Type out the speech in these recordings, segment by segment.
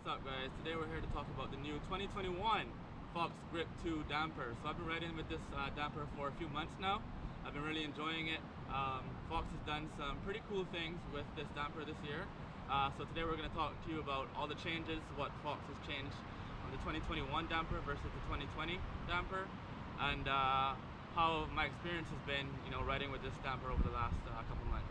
What's up, guys? Today we're here to talk about the new 2021 Fox Grip 2 damper. So I've been riding with this damper for a few months now. I've been really enjoying it. Fox has done some pretty cool things with this damper this year. So today we're going to talk to you about all the changes, what Fox has changed on the 2021 damper versus the 2020 damper, and how my experience has been, riding with this damper over the last couple months.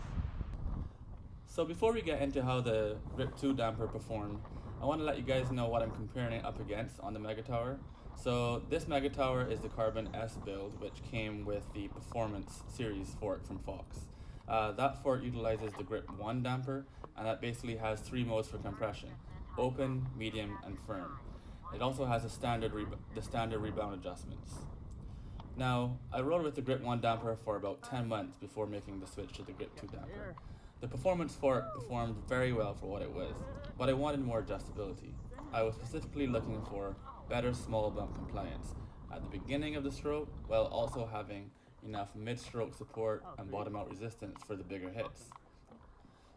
So before we get into how the Grip 2 damper performed, I want to let you guys know what I'm comparing it up against on the Megatower. So this Megatower is the Carbon S build, which came with the Performance series fork from Fox. That fork utilizes the Grip 1 damper, and that basically has three modes for compression: open, medium, and firm. It also has the standard rebound adjustments. Now, I rode with the Grip 1 damper for about 10 months before making the switch to the Grip 2 damper. The Performance fork performed very well for what it was, but I wanted more adjustability. I was specifically looking for better small bump compliance at the beginning of the stroke, while also having enough mid-stroke support and bottom-out resistance for the bigger hits.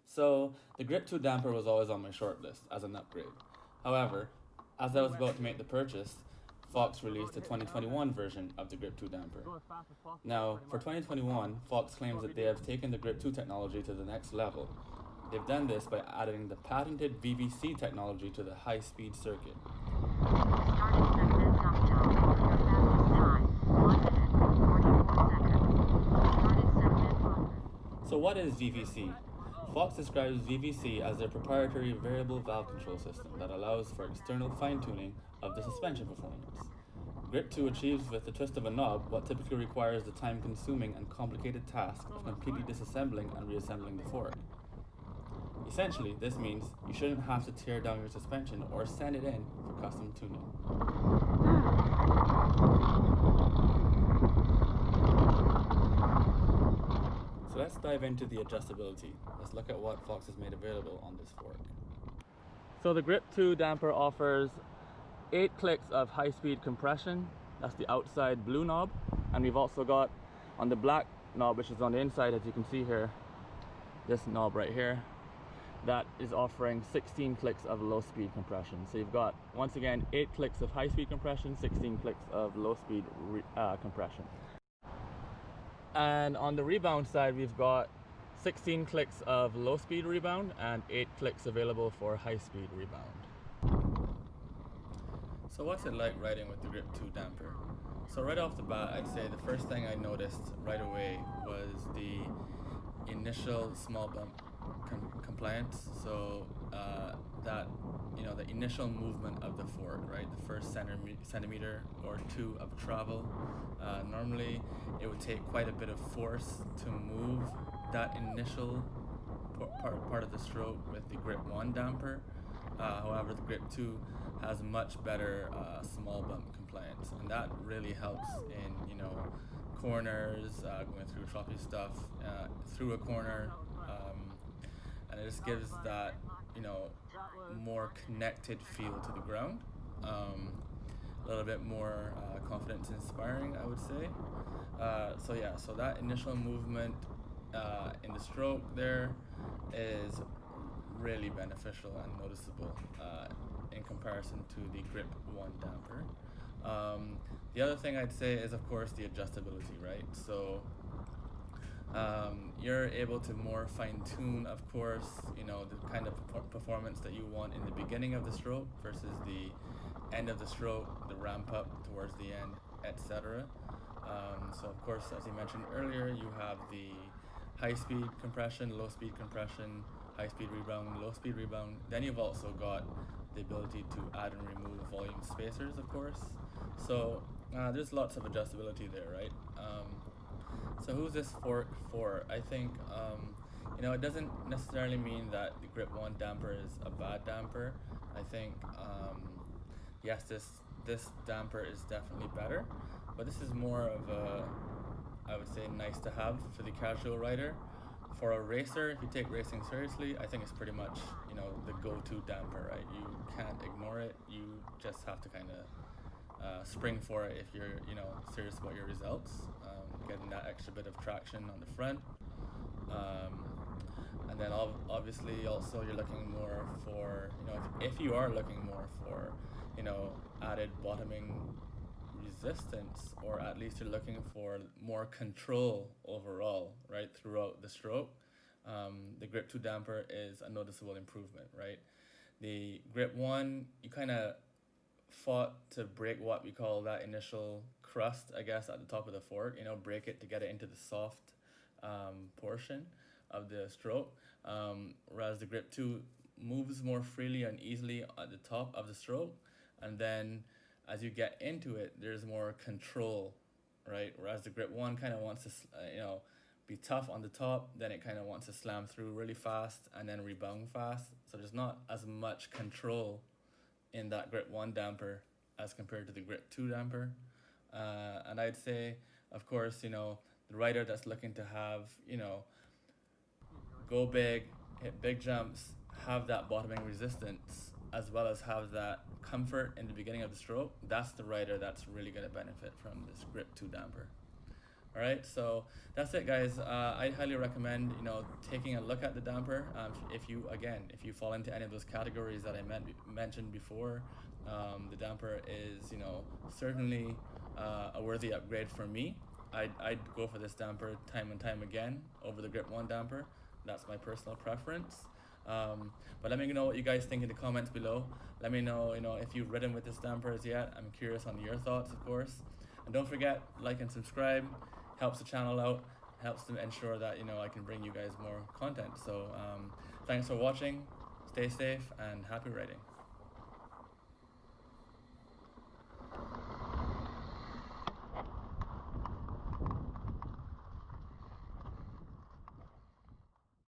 So, the Grip 2 damper was always on my short list as an upgrade. However, as I was about to make the purchase, Fox released the 2021 version of the Grip 2 damper. Now, for 2021, Fox claims that they have taken the Grip 2 technology to the next level. They've done this by adding the patented VVC technology to the high-speed circuit. So what is VVC? Fox describes VVC as their proprietary variable valve control system that allows for external fine-tuning of the suspension performance. Grip 2 achieves with the twist of a knob what typically requires the time-consuming and complicated task of completely disassembling and reassembling the fork. Essentially, this means you shouldn't have to tear down your suspension or send it in for custom tuning. So let's dive into the adjustability. Let's look at what Fox has made available on this fork. So the Grip 2 damper offers 8 clicks of high-speed compression. That's the outside blue knob. And we've also got on the black knob, which is on the inside, as you can see here, this knob right here, that is offering 16 clicks of low-speed compression. So you've got, once again, 8 clicks of high-speed compression, 16 clicks of low-speed compression. And on the rebound side, we've got 16 clicks of low-speed rebound and 8 clicks available for high-speed rebound. So what's it like riding with the Grip 2 damper? So right off the bat, I'd say the first thing I noticed right away was the initial small bump compliance. So the initial movement of the fork, right? The first centimeter or two of travel. Normally, it would take quite a bit of force to move that initial part of the stroke with the Grip 1 damper. However, the Grip 2 has much better small bump compliance, and that really helps in corners, going through choppy stuff, through a corner, and it just gives that more connected feel to the ground. A little bit more confidence inspiring, I would say. So that initial movement in the stroke there is really beneficial and noticeable in comparison to the Grip 1 damper. The other thing I'd say is, of course, the adjustability, right? So you're able to more fine-tune, of course, the kind of performance that you want in the beginning of the stroke versus the end of the stroke, the ramp up towards the end, etc. So of course, as you mentioned earlier, you have the high-speed compression, low-speed compression, high-speed rebound, low-speed rebound. Then you've also got the ability to add and remove volume spacers, of course. So there's lots of adjustability there, right? So who's this fork for? I think it doesn't necessarily mean that the Grip 1 damper is a bad damper. I think yes, this damper is definitely better, but this is more of a, I would say, nice to have for the casual rider. For a racer, if you take racing seriously, I think it's pretty much the go-to damper, right? You can't ignore it. You just have to kind of spring for it if you're serious about your results, getting that extra bit of traction on the front. And then obviously also you're looking more for, if you are looking more for, added bottoming resistance, or at least you're looking for more control overall, right, throughout the stroke, the Grip 2 damper is a noticeable improvement, right? The Grip 1, you kind of fought to break what we call that initial crust, I guess, at the top of the fork, break it to get it into the soft portion of the stroke, whereas the Grip 2 moves more freely and easily at the top of the stroke, and then as you get into it, there's more control, right? Whereas the Grip 1 kind of wants to, be tough on the top, then it kind of wants to slam through really fast and then rebound fast. So there's not as much control in that Grip 1 damper as compared to the Grip 2 damper. And I'd say, of course, the rider that's looking to have, go big, hit big jumps, have that bottoming resistance, as well as have that comfort in the beginning of the stroke, that's the rider that's really going to benefit from this Grip 2 damper. All right, so that's it, guys. I highly recommend, taking a look at the damper. If you fall into any of those categories that I mentioned before, the damper is, certainly a worthy upgrade for me. I'd go for this damper time and time again over the Grip 1 damper. That's my personal preference. But let me know what you guys think in the comments below. Let me know, if you've ridden with this damper as yet. I'm curious on your thoughts, of course. And don't forget, like and subscribe. Helps the channel out. Helps to ensure that, I can bring you guys more content. So thanks for watching. Stay safe and happy riding.